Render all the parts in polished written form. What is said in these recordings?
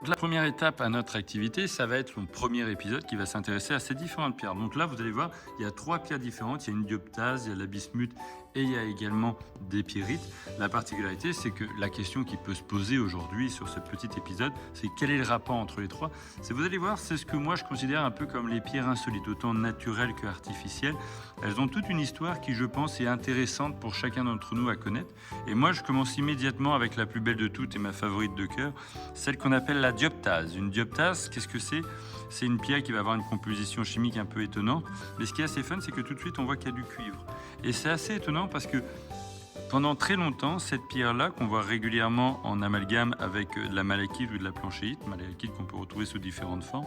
La première étape à notre activité, ça va être le premier épisode qui va s'intéresser à ces différentes pierres. Donc là, vous allez voir, il y a 3 pierres différentes. Il y a une dioptase, il y a la bismuth et il y a également des pyrites. La particularité, c'est que la question qui peut se poser aujourd'hui sur ce petit épisode, c'est quel est le rapport entre les trois. Vous allez voir, c'est ce que moi je considère un peu comme les pierres insolites, autant naturelles que artificielles. Elles ont toute une histoire qui, je pense, est intéressante pour chacun d'entre nous à connaître. Et moi, je commence immédiatement avec la plus belle de toutes et ma favorite de cœur, celle qu'on appelle la dioptase. Une dioptase, qu'est-ce que c'est? C'est une pierre qui va avoir une composition chimique un peu étonnante. Mais ce qui est assez fun, c'est que tout de suite, on voit qu'il y a du cuivre. Et c'est assez étonnant parce que pendant très longtemps, cette pierre-là, qu'on voit régulièrement en amalgame avec de la malachite ou de la planchéite, malachite qu'on peut retrouver sous différentes formes,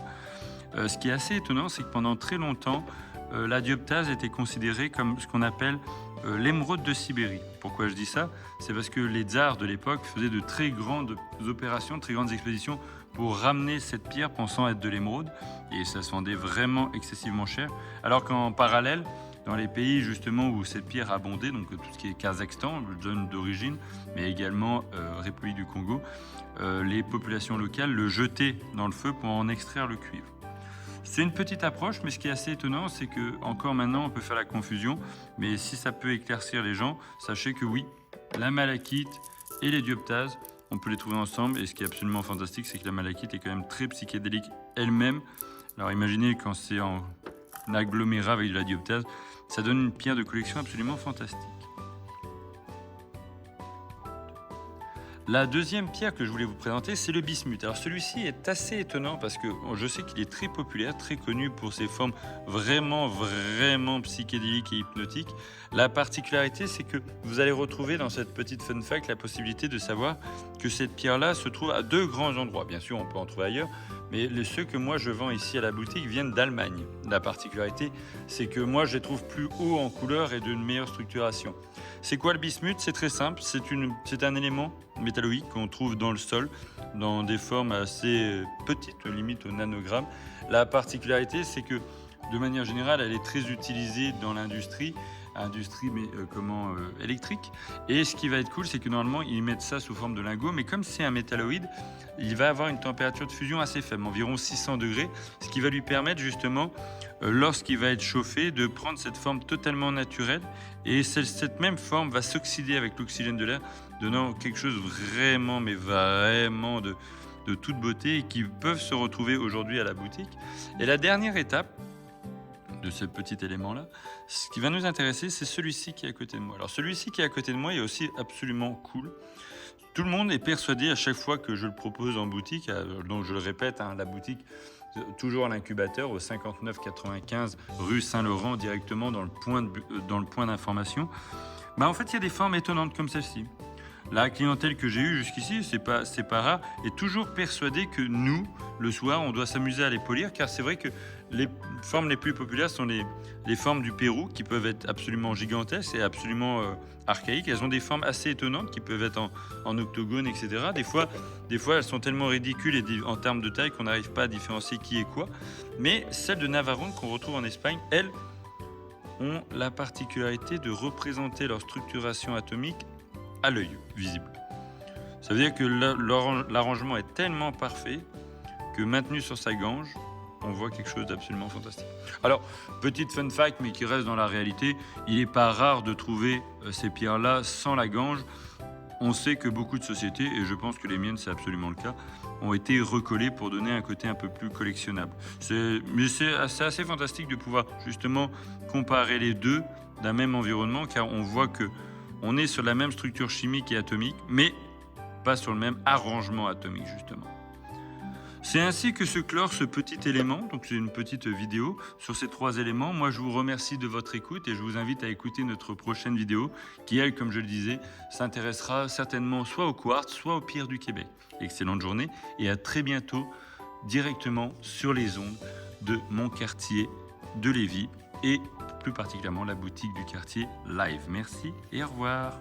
ce qui est assez étonnant, c'est que pendant très longtemps, la dioptase était considérée comme ce qu'on appelle l'émeraude de Sibérie. Pourquoi je dis ça? C'est parce que les tsars de l'époque faisaient de très grandes opérations, de très grandes expéditions pour ramener cette pierre pensant être de l'émeraude, et ça se vendait vraiment excessivement cher. Alors qu'en parallèle, dans les pays justement où cette pierre abondait, donc tout ce qui est Kazakhstan, zone d'origine, mais également République du Congo, les populations locales le jetaient dans le feu pour en extraire le cuivre. C'est une petite approche, mais ce qui est assez étonnant, c'est que encore maintenant, on peut faire la confusion. Mais si ça peut éclaircir les gens, sachez que oui, la malachite et les dioptases, on peut les trouver ensemble. Et ce qui est absolument fantastique, c'est que la malachite est quand même très psychédélique elle-même. Alors imaginez quand c'est en agglomérat avec de la dioptase, ça donne une pierre de collection absolument fantastique. La deuxième pierre que je voulais vous présenter, c'est le bismuth. Alors celui-ci est assez étonnant parce que je sais qu'il est très populaire, très connu pour ses formes vraiment psychédéliques et hypnotiques. La particularité, c'est que vous allez retrouver dans cette petite fun fact la possibilité de savoir que cette pierre-là se trouve à 2 grands endroits. Bien sûr, on peut en trouver ailleurs, mais ceux que moi je vends ici à la boutique viennent d'Allemagne. La particularité, c'est que moi je les trouve plus hauts en couleur et d'une meilleure structuration. C'est quoi le bismuth? C'est très simple, c'est un élément métalloïque qu'on trouve dans le sol, dans des formes assez petites, limite au nanogramme. La particularité, c'est que de manière générale, elle est très utilisée dans l'industrie, électrique. Et ce qui va être cool, c'est que normalement, ils mettent ça sous forme de lingot, mais comme c'est un métalloïde, il va avoir une température de fusion assez faible, environ 600 degrés, ce qui va lui permettre justement, lorsqu'il va être chauffé, de prendre cette forme totalement naturelle. Et cette même forme va s'oxyder avec l'oxygène de l'air, donnant quelque chose vraiment, mais vraiment de toute beauté et qui peuvent se retrouver aujourd'hui à la boutique. Et la dernière étape de ce petit élément-là, ce qui va nous intéresser, c'est celui-ci qui est à côté de moi. Alors celui-ci qui est à côté de moi est aussi absolument cool. Tout le monde est persuadé à chaque fois que je le propose en boutique, donc je le répète, la boutique, toujours à l'incubateur, au 59,95 rue Saint-Laurent, directement dans le point d'information. En fait, il y a des formes étonnantes comme celle-ci. La clientèle que j'ai eue jusqu'ici, c'est pas rare, est toujours persuadée que nous, le soir, on doit s'amuser à les polir, car c'est vrai que les formes les plus populaires sont les formes du Pérou, qui peuvent être absolument gigantesques et absolument archaïques. Elles ont des formes assez étonnantes, qui peuvent être en octogone, etc. Des fois, elles sont tellement ridicules et en termes de taille qu'on n'arrive pas à différencier qui est quoi. Mais celles de Navarone qu'on retrouve en Espagne, elles ont la particularité de représenter leur structuration atomique à l'œil visible. Ça veut dire que l'arrangement est tellement parfait que maintenu sur sa gange, on voit quelque chose d'absolument fantastique. Alors, petite fun fact, mais qui reste dans la réalité, il n'est pas rare de trouver ces pierres-là sans la gange. On sait que beaucoup de sociétés, et je pense que les miennes c'est absolument le cas, ont été recollées pour donner un côté un peu plus collectionnable. Mais c'est assez fantastique de pouvoir justement comparer les deux d'un même environnement, car on voit que on est sur la même structure chimique et atomique, mais pas sur le même arrangement atomique, justement. C'est ainsi que se clore ce petit élément, donc c'est une petite vidéo sur ces 3 éléments. Moi, je vous remercie de votre écoute et je vous invite à écouter notre prochaine vidéo qui, elle, comme je le disais, s'intéressera certainement soit au quartz, soit aux pierres du Québec. Excellente journée et à très bientôt directement sur les ondes de mon quartier de Lévis et plus particulièrement la boutique du quartier Live. Merci et au revoir.